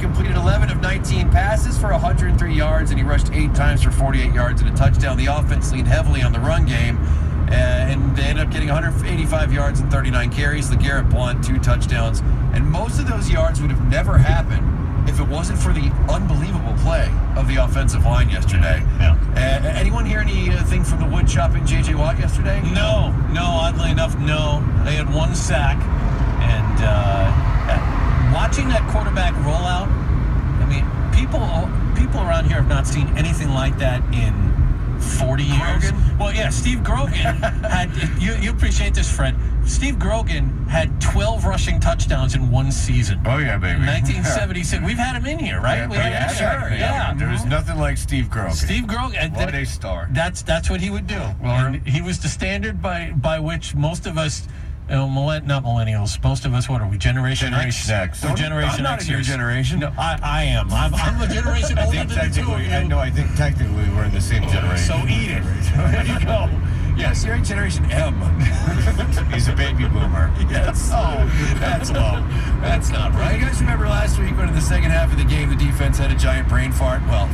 completed 11 of 19 passes for 103 yards, and he rushed 8 times for 48 yards and a touchdown. The offense leaned heavily on the run game, and they ended up getting 185 yards and 39 carries. LeGarrette Blount, 2 touchdowns, and most of those yards would have never happened if it wasn't for the unbelievable play of the offensive line yesterday. Yeah. Anyone hear anything from the wood chopping J.J. Watt yesterday? No, oddly enough, no. They had 1 sack, and watching that quarterback rollout, I mean, people around here have not seen anything like that in 40 years. Grogan? Well, yeah, Steve Grogan had, you appreciate this, Fred. Steve Grogan had 12 rushing touchdowns in 1 season. Oh, yeah, baby. 1976. We've had him in here, right? Yeah. There was nothing like Steve Grogan. Steve Grogan. What a star. That's what he would do. Well, he was the standard by which most of us, not millennials, most of us, what are we, Generation X? X. We're Generation I'm not X. in your generation. No, I am. I'm a generation older than the two of you. I think technically we're in the same generation. So eat it. There you go. Yes, you're in Generation M. He's a baby boomer. Yes. Oh, that's low. That's not right. You guys remember last week when in the second half of the game the defense had a giant brain fart? Well,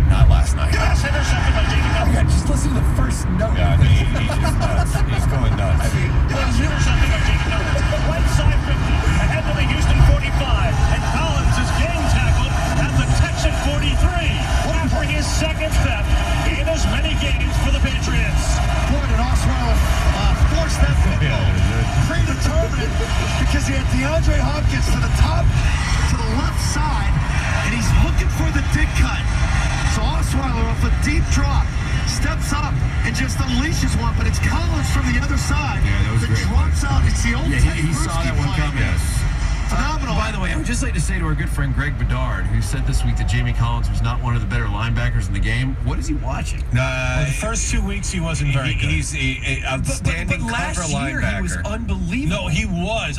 not last night. Yes, intercepted by Jacob Elliott. Yeah, just listen to the first note. Yeah, he's just nuts. He's going nuts. Yes, intercepted by Jacob Elliott. Right side 50, ahead to the Houston 45, and Collins is game tackled at the Texan 43 after his second theft in as many games for the Patriots. Boy, did Osweiler force that football predetermined because he had DeAndre Hopkins to the top, to the left side, and he's looking for the dig cut. So Osweiler off a deep drop steps up and just unleashes one, but it's Collins from the other side that drops out. It's the old He saw that one coming. Phenomenal. By the way, I would just like to say to our good friend Greg Bedard, who said this week that Jamie Collins was not one of the better linebackers in the game. What is he watching? Well, the first 2 weeks he wasn't very good. He's an outstanding but last cover year linebacker. he was unbelievable. No, he was.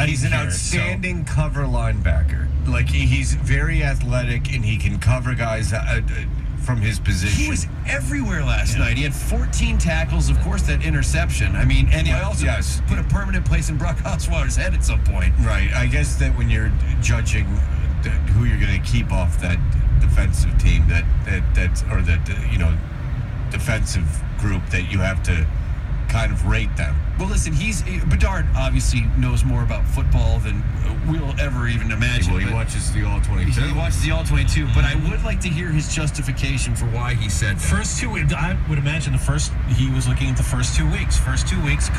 He's an outstanding cover linebacker. Like he's very athletic and he can cover guys from his position. He was everywhere last night. He had 14 tackles, of course, that interception. I mean, and he also put a permanent place in Brock Osweiler's head at some point. Right. I guess that when you're judging who you're going to keep off that defensive team, defensive group, that you have to kind of rate them. Well, listen, Bedard obviously knows more about football than we'll ever even imagine. Well, he watches the All-22. He watches the All-22, but I would like to hear his justification for why he said that. I would imagine he was looking at the first 2 weeks. First 2 weeks.